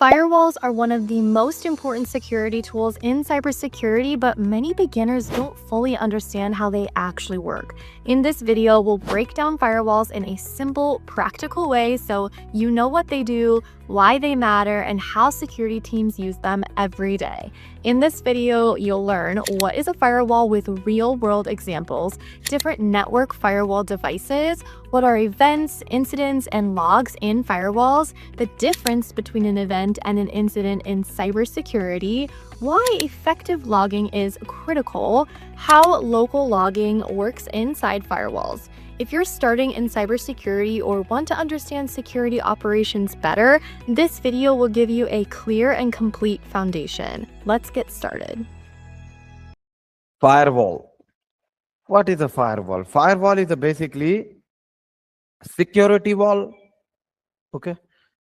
Firewalls are one of the most important security tools in cybersecurity, but many beginners don't fully understand how they actually work. In this video, we'll break down firewalls in a simple, practical way so you know what they do, why they matter, and how security teams use them every day. In this video, you'll learn what is a firewall with real-world examples, different network firewall devices, what are events, incidents, and logs in firewalls, the difference between an event and an incident in cybersecurity, why effective logging is critical, how local logging works inside firewalls. If you're starting in cybersecurity or want to understand security operations better, this video will give you a clear and complete foundation. Let's get started. Firewall. What is a firewall? Firewall is basically security wall. Okay,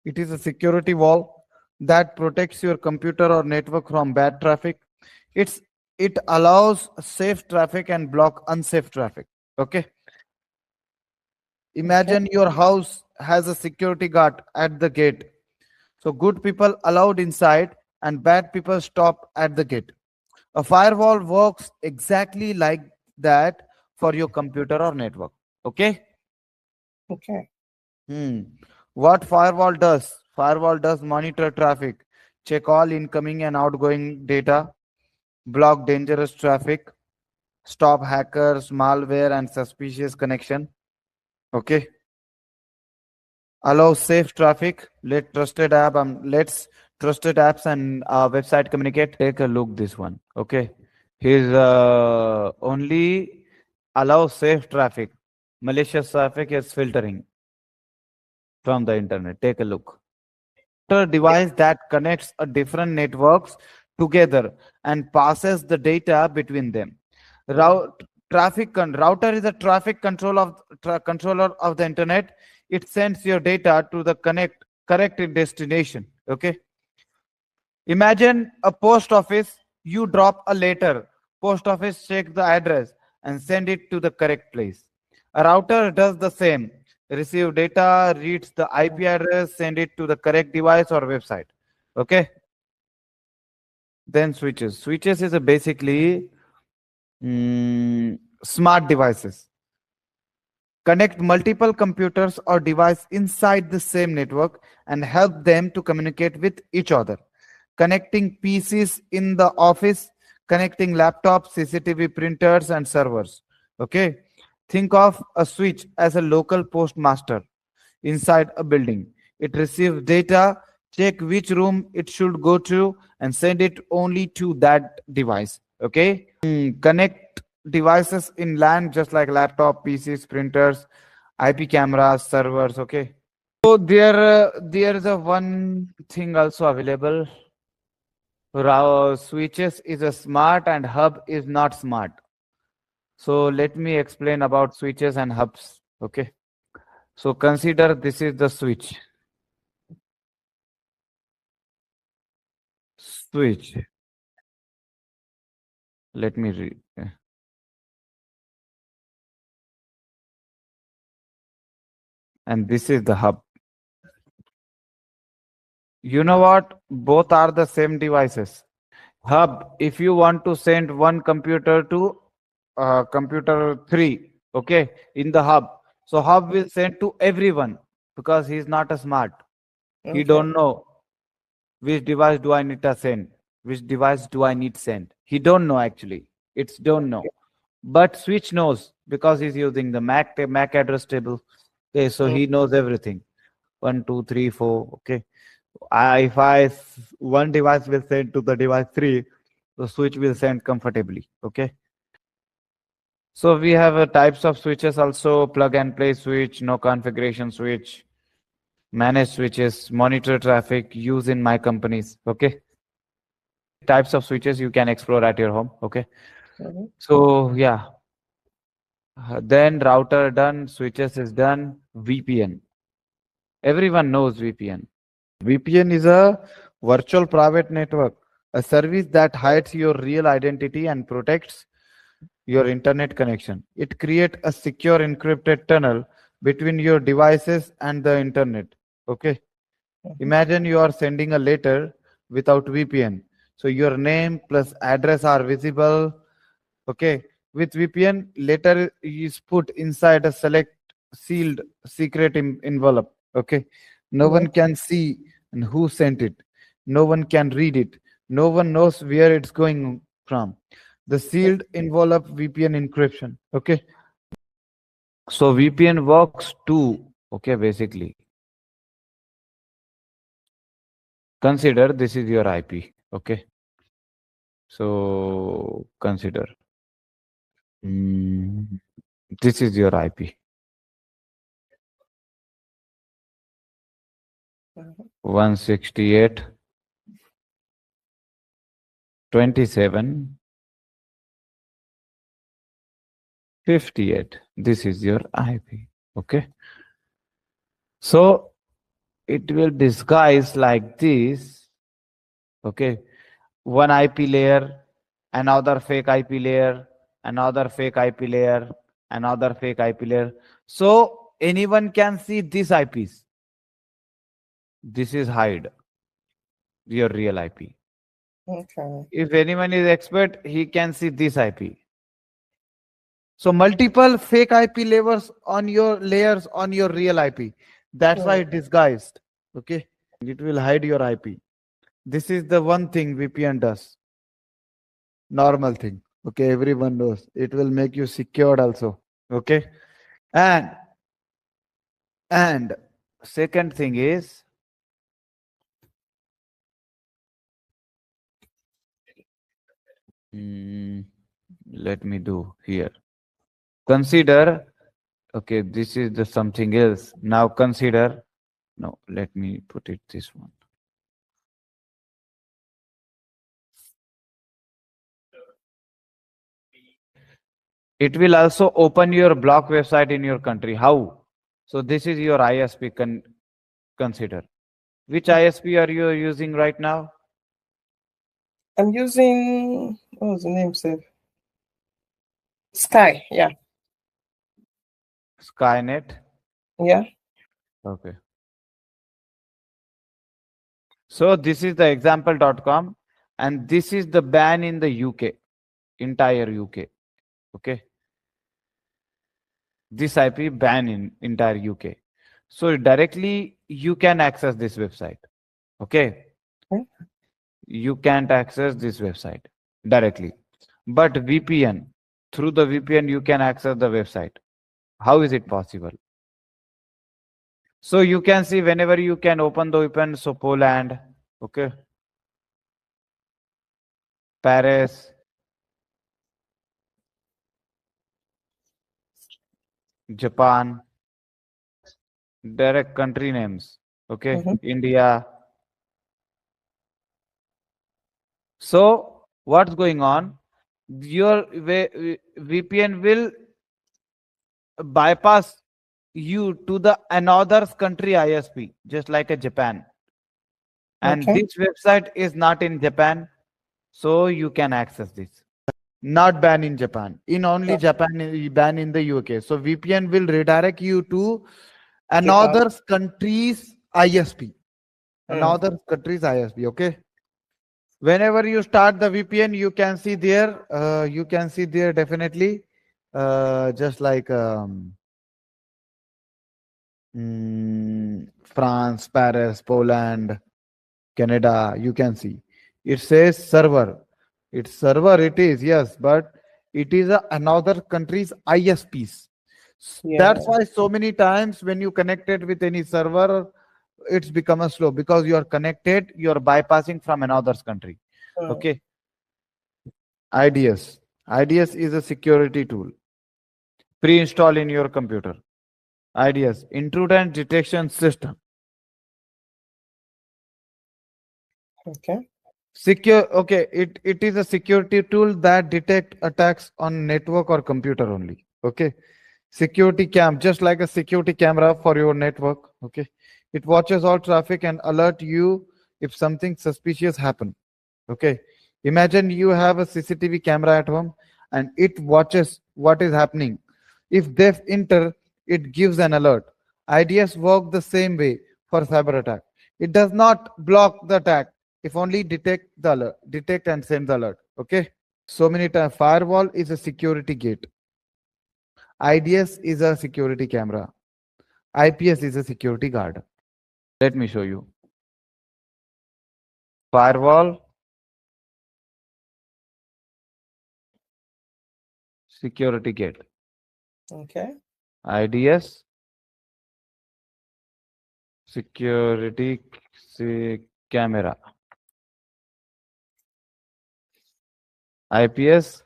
it is a security wall that protects your computer or network from bad traffic. It allows safe traffic and block unsafe traffic. Okay, imagine your house has a security guard at the gate. So good people allowed inside and bad people stop at the gate. A firewall works exactly like that for your computer or network. Okay. Okay. What firewall does? Firewall does monitor traffic, check all incoming and outgoing data, block dangerous traffic, stop hackers, malware, and suspicious connection. Okay. Allow safe traffic. Let's trusted apps and website communicate. Take a look this one. Okay. Here's only allow safe traffic. Malicious traffic is filtering from the internet. Take a look. A device that connects a different networks together and passes the data between them. Router is a traffic controller of the internet. It sends your data to the correct destination. Okay. Imagine a post office. You drop a letter. Post office check the address and send it to the correct place. A router does the same. Receive data, reads the IP address, send it to the correct device or website. Okay. Then switches. Switches is basically smart devices. Connect multiple computers or devices inside the same network and help them to communicate with each other. Connecting PCs in the office, connecting laptops, CCTV printers, and servers. Okay. Think of a switch as a local postmaster inside a building. It receives data, check which room it should go to, and send it only to that device. Okay. Connect devices in LAN just like laptop, PCs, printers, IP cameras, servers. Okay. So there is a one thing also available. Switches is a smart and hub is not smart. So let me explain about switches and hubs. Okay. So consider this is the switch. Switch. Let me read. And this is the hub. You know what? Both are the same devices. Hub, if you want to send one computer to computer 3, okay, in the hub. So hub will send to everyone because he's not a smart. Okay. He don't know which device do I need to send, which device do I need send. He don't know actually. It's don't know. But switch knows because he's using the MAC address table. Okay, so he knows everything. 1, 2, 3, 4. Okay. If one device will send to the device 3, the switch will send comfortably. Okay. So we have types of switches also: plug and play switch, no configuration switch, managed switches, monitor traffic, use in my companies. Okay. Types of switches you can explore at your home. Okay. So yeah. Then router done, switches is done, VPN. Everyone knows VPN. VPN is a virtual private network, a service that hides your real identity and protects your internet connection. It creates a secure encrypted tunnel between your devices and the internet. Okay. Imagine you are sending a letter without VPN. So your name plus address are visible. Okay. With VPN, letter is put inside a select sealed secret envelope. Okay. No one can see and who sent it. No one can read it. No one knows where it's going from. The sealed envelope VPN encryption. Okay. So VPN works too. Okay, basically. Consider this is your IP. Okay. So consider this is your IP. 168 27 58. This is your IP. Okay. So it will disguise like this. Okay. One IP layer, another fake IP layer, another fake IP layer, another fake IP layer. So anyone can see these IPs. This is hide your real IP. Okay. If anyone is expert, he can see this IP. So multiple fake IP layers on your real IP. That's why it disguised. Okay. It will hide your IP. This is the one thing VPN does. Normal thing. Okay. Everyone knows. It will make you secured also. Okay. And second thing is let me do here. Consider, okay, this is the something else. Now consider, no, let me put it this one. It will also open your block website in your country. How? So this is your ISP. Consider. Which ISP are you using right now? I'm using, what was the name, sir? Sky, yeah. Skynet. Yeah. Okay. So this is the example.com and this is the ban in the UK, entire UK. Okay. This IP ban in entire UK. So directly you can access this website. Okay. You can't access this website directly. But VPN, through the VPN, you can access the website. How is it possible? So you can see whenever you can open the VPN, so Poland, okay, Paris, Japan, direct country names, okay, India. So what's going on? Your VPN will bypass you to the another country ISP, just like a Japan. And this website is not in Japan, so you can access this. Not ban in Japan. In only Japan, ban in the UK. So VPN will redirect you to another country's ISP. Another country's ISP. Okay. Whenever you start the VPN, you can see there. You can see there definitely. Just like France, Paris, Poland, Canada. You can see. It says server. It's server. It is, yes, but it is another country's ISPs. That's why so many times when you connected with any server, it's become a slow because you are connected, you are bypassing from another country. Okay. IDS. IDS is a security tool. Pre-install in your computer. IDS, intruder detection system. Okay. Secure. Okay. It is a security tool that detect attacks on network or computer only. Okay. Security cam, just like a security camera for your network. Okay. It watches all traffic and alert you if something suspicious happen. Okay. Imagine you have a CCTV camera at home and it watches what is happening. If they enter, it gives an alert. IDS work the same way for cyber attack. It does not block the attack. If only detect the alert, detect and send the alert. Okay. So many times firewall is a security gate. IDS is a security camera. IPS is a security guard. Let me show you. Firewall, security gate. Okay. IDS, security camera. IPS,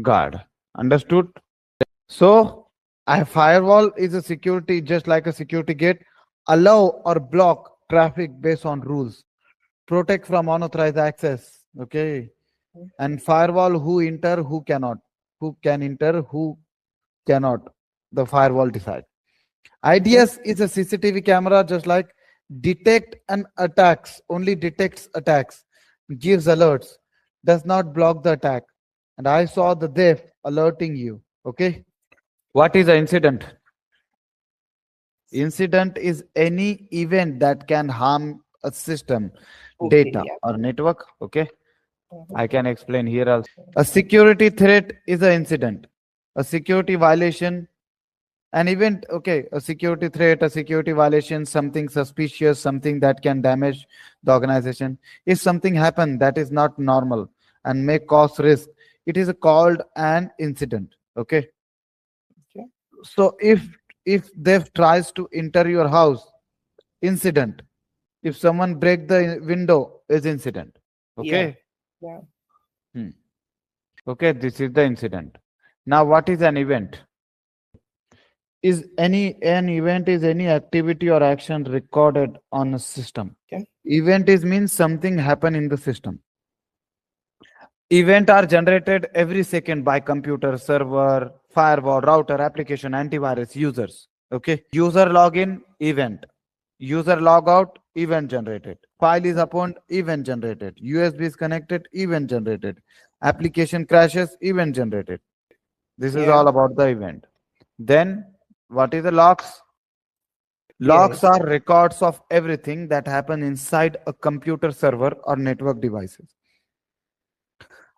guard. Understood? So a firewall is a security, just like a security gate, allow or block traffic based on rules, protect from unauthorized access. Okay. And firewall, who enter, who cannot, who can enter, who cannot. The firewall decide. IDS is a CCTV camera, just like detect and attacks, only detects attacks, gives alerts, does not block the attack. And I saw the theft alerting you. Okay. What is an incident? Incident is any event that can harm a system, Okay, data, yeah. or network. Okay. Mhm. I can explain here also. A security threat is an incident. A security violation, an event. Okay. A security threat, a security violation, something suspicious, something that can damage the organization. If something happened that is not normal and may cause risk, it is called an incident. Okay. Okay. So if theft tries to enter your house, incident. If someone break the window, is incident. Okay. Yeah. Hmm. Okay, this is the incident. Now what is an event? Is an event is any activity or action recorded on a system. Okay. Event is means something happen in the system. Event are generated every second by computer, server, firewall, router, application, antivirus, users. Okay. User login, event. User logout, event generated. File is opened, event generated. USB is connected, event generated. Application crashes, event generated. This is Yeah. all about the event. Then what is the logs? Logs Yes. are records of everything that happen inside a computer server or network devices.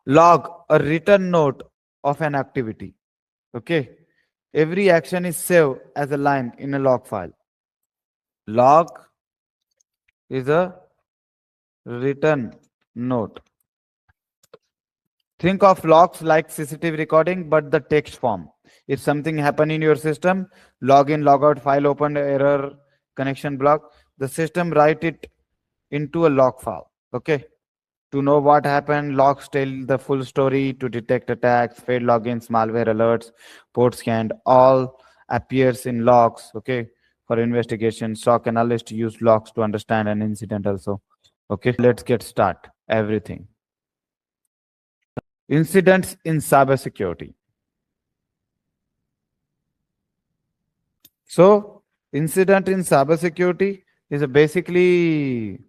Log, a written note of an activity. Okay. Every action is saved as a line in a log file. Log is a written note. Think of logs like CCTV recording, but the text form. If something happen in your system, log in, log out, file opened, error, connection block, the system write it into a log file. Okay. To know what happened, logs tell the full story. To detect attacks, failed logins, malware alerts, port scanned, all appears in logs. Okay. For investigation, SOC analysts use logs to understand an incident also. Okay. Let's get start. Everything. Incidents in cybersecurity. So, incident in cybersecurity is basically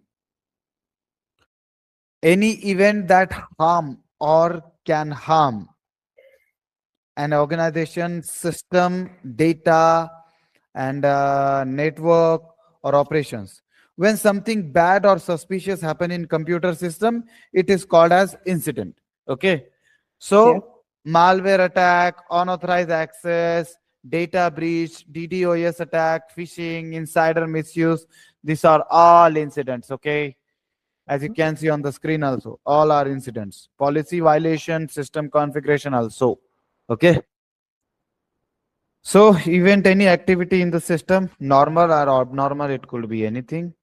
any event that harm or can harm an organization, system, data, and network or operations. When something bad or suspicious happen in computer system, it is called as incident. Okay. So malware attack, unauthorized access, data breach, DDoS attack, phishing, insider misuse, these are all incidents. Okay. As you can see on the screen also, all are incidents. Policy violation, system configuration also. Okay. So event, any activity in the system, normal or abnormal, it could be anything.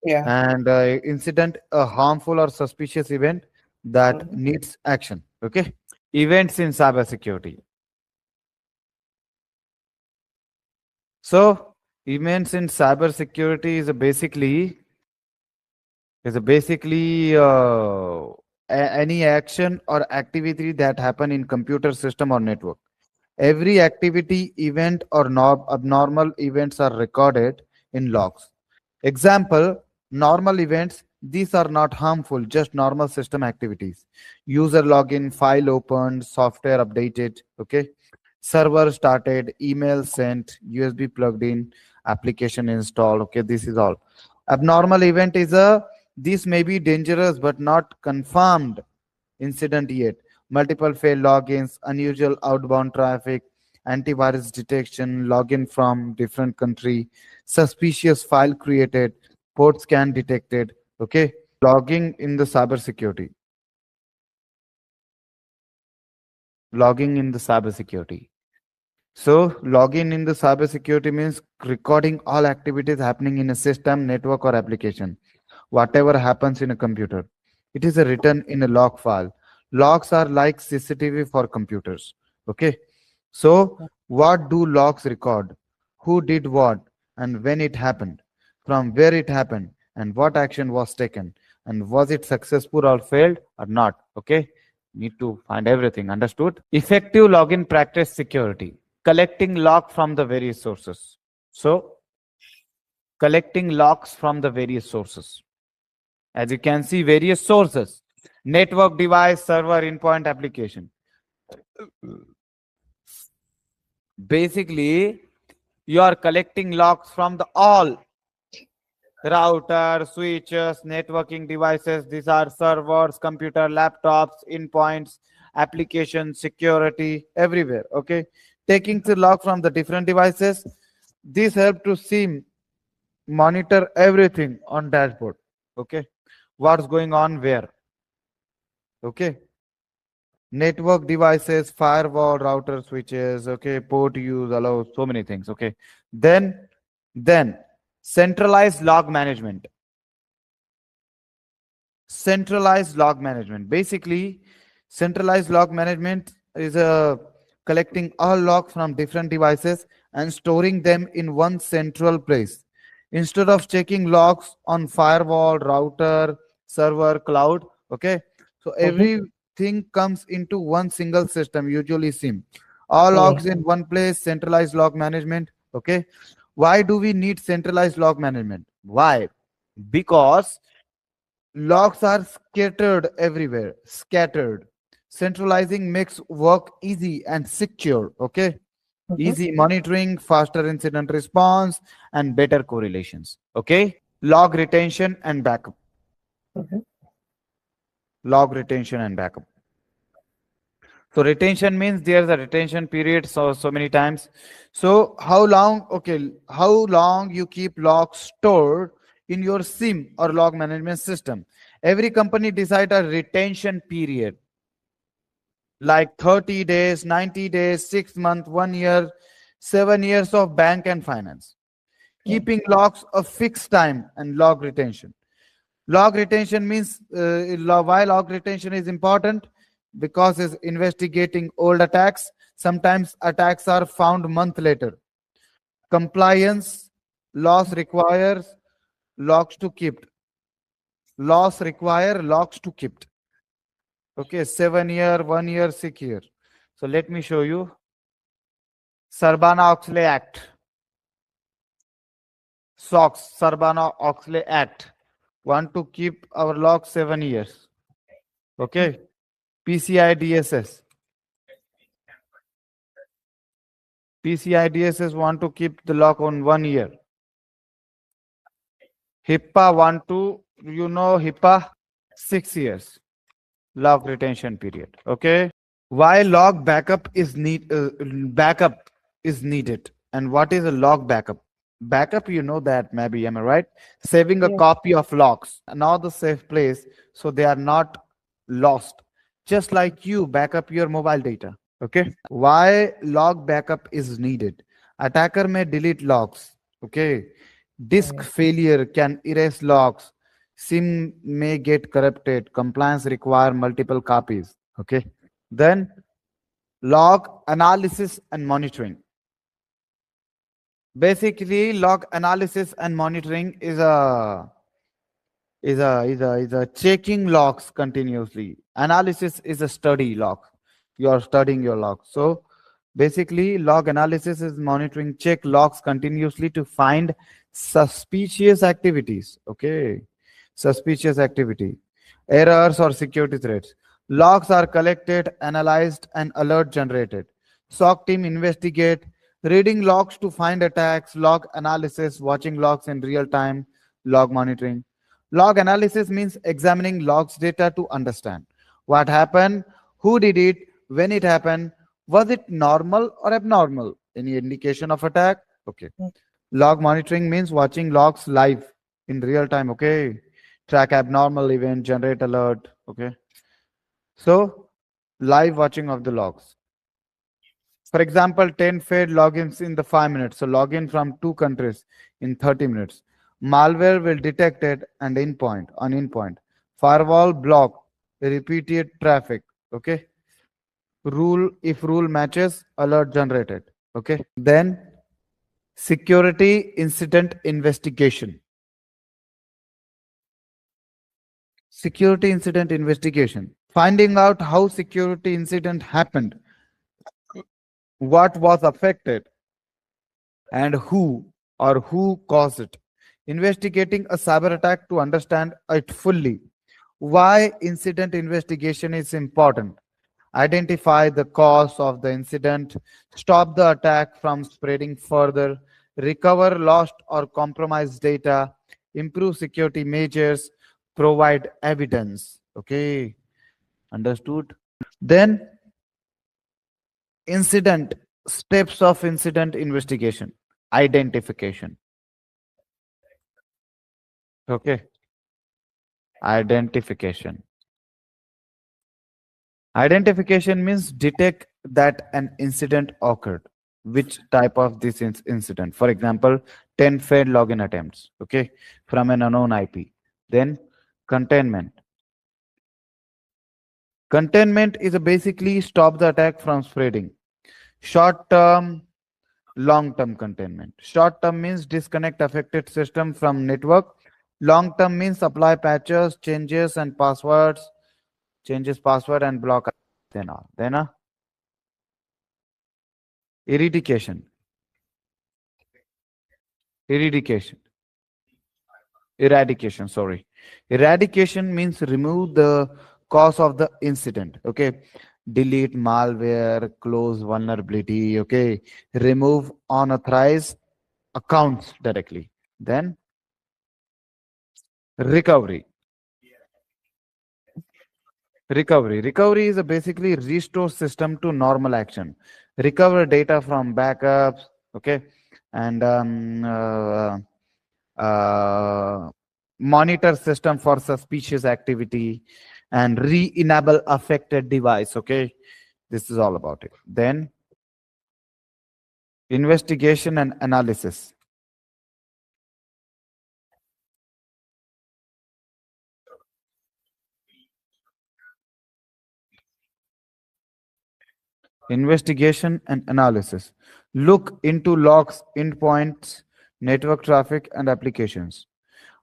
Yeah. And incident, a harmful or suspicious event that Mhm. needs action. Okay. Events in cybersecurity. So events in cybersecurity is basically any action or activity that happen in computer system or network. Every activity, event, or abnormal events are recorded in logs. Example, normal events, These are not harmful, just normal system activities. User login, file opened, software updated, okay? Server started, email sent, USB plugged in, application installed, okay? This is all. Abnormal event is this may be dangerous but not confirmed incident yet. Multiple failed logins, unusual outbound traffic, antivirus detection, login from different country, suspicious file created, port scan detected. Okay, logging in the cybersecurity. Logging in the cybersecurity. So logging in the cybersecurity means recording all activities happening in a system, network, or application. Whatever happens in a computer, it is a written in a log file. Logs are like CCTV for computers. Okay. So what do logs record? Who did what and when it happened, from where it happened, and what action was taken, and was it successful or failed or not? Okay. Need to find everything. Understood? Effective login practice security. Collecting log from the various sources. So collecting logs from the various sources. As you can see, various sources: network, device, server, endpoint, application. Basically, you are collecting logs from the all router, switches, networking devices. These are servers, computer, laptops, endpoints, application, security, everywhere. Okay, taking the log from the different devices. This help to see, monitor everything on dashboard. Okay, what's going on where. Okay, network devices, firewall, router, switches. Okay, port use, allow so many things. Okay, then centralized log management. Centralized log management. Basically, centralized log management is collecting all logs from different devices and storing them in one central place. Instead of checking logs on firewall, router, server, cloud, okay? So everything comes into one single system, usually SIM. All logs in one place, centralized log management, okay? Why do we need centralized log management? Why? Because logs are scattered everywhere, scattered. Centralizing makes work easy and secure, okay? Easy monitoring, faster incident response, and better correlations, okay? Log retention and backup. Log retention and backup. So retention means there's a retention period so many times. So how long, okay, how long you keep logs stored in your SIM or log management system. Every company decide a retention period like 30 days, 90 days, 6 months, 1 year, 7 years of bank and finance. Keeping logs a fixed time and log retention. Log retention means why log retention is important, because it's investigating old attacks. Sometimes attacks are found month later. Compliance laws requires logs to keep. Laws require logs to keep. Okay, 7 year, 1 year, 6 year. So let me show you. Sarbanes-Oxley Act. SOX, Sarbanes-Oxley Act. Want to keep our log 7 years. Okay. PCI DSS. PCI DSS want to keep the log on 1 year. HIPAA want to, HIPAA 6 years. Log retention period. Okay. Why log backup is backup is needed, and what is a log backup? Backup, you know that maybe, am I right? Saving a copy of logs, another safe place, so they are not lost. Just like you backup your mobile data. Okay. Why log backup is needed? Attacker may delete logs. Okay. Disk failure can erase logs. SIM may get corrupted. Compliance require multiple copies. Okay. Then log analysis and monitoring. Basically, log analysis and monitoring is a checking logs continuously. Analysis is a study log. You are studying your logs. So basically, log analysis is monitoring, check logs continuously to find suspicious activities. Okay. suspicious activity, errors or security threats. Logs are collected, analyzed, and alert generated. SOC team investigate, reading logs to find attacks, log analysis, watching logs in real time, log monitoring. Log analysis means examining logs data to understand what happened, who did it, when it happened, was it normal or abnormal, any indication of attack. Okay. Mm. Log monitoring means watching logs live in real time. Okay. Track abnormal event, generate alert. Okay. So live watching of the logs. For example, 10 failed logins in the 5 minutes. So login from 2 countries in 30 minutes. Malware will detect it and endpoint on endpoint. Firewall block repeated traffic. Okay. Rule, if rule matches, alert generated. Okay. Then security incident investigation. Security incident investigation. Finding out how security incident happened, what was affected, and who caused it. Investigating a cyber attack to understand it fully. Why incident investigation is important. Identify the cause of the incident, stop the attack from spreading further, recover lost or compromised data, improve security measures, provide evidence. Okay, understood? Then incident, steps of incident investigation, identification. Okay, identification. Identification means detect that an incident occurred. Which type of this incident? For example, 10 failed login attempts, okay, from an unknown IP. Then containment. Containment is a basically stop the attack from spreading. Short term, long term containment. Short term means disconnect affected system from network. Long term means apply patches, changes and passwords, changes password and block. Then eradication. Eradication. Eradication, sorry. Eradication means remove the cause of the incident. Okay. Delete malware, close vulnerability. Okay. Remove unauthorized accounts directly. Then recovery. Recovery is a basically restore system to normal action. Recover data from backups. Okay. And monitor system for suspicious activity and re-enable affected device. Okay, this is all about it. Then investigation and analysis. Investigation and analysis. Look into logs, endpoints, network traffic, and applications.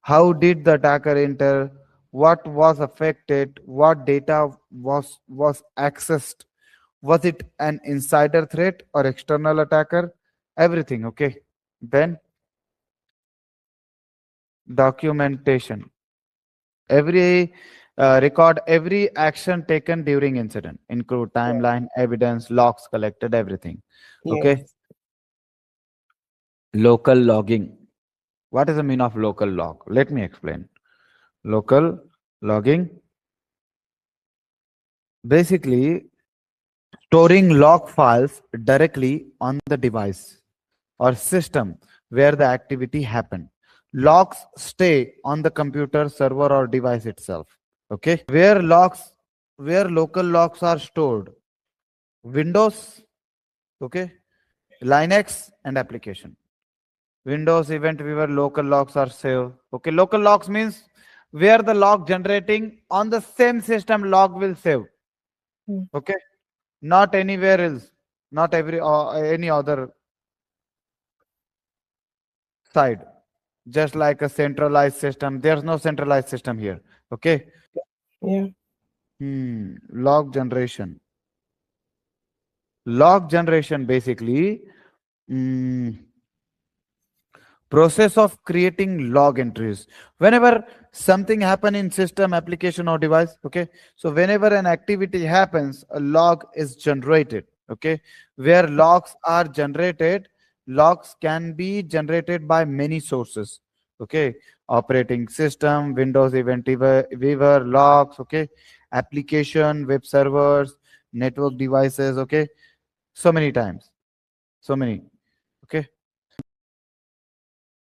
How did the attacker enter? What was affected? What data was accessed? Was it an insider threat or external attacker? Everything, okay. Then documentation. Every record every action taken during incident, include Yeah. timeline, evidence, logs collected, everything. Okay. Yes. Local logging. What is the mean of local log? Let me explain. Local logging, basically storing log files directly on the device or system where the activity happened. Logs stay on the computer, server, or device itself. Okay. Where local logs are stored. Windows, okay, Linux, and application. Windows event viewer local logs are saved. Okay, local logs means where the log generating on the same system log will save. Mm. Okay, not anywhere else, not every any other side. Just like a centralized system, there's no centralized system here. Okay. Yeah. Log generation. Log generation basically. mm, process of creating log entries. Whenever something happen in system, application, or device, okay, so whenever an activity happens, a log is generated. Okay, where logs are generated, logs can be generated by many sources. Okay, operating system, Windows Event Weaver logs. Okay, application, web servers, network devices. Okay, so many times, so many. Okay,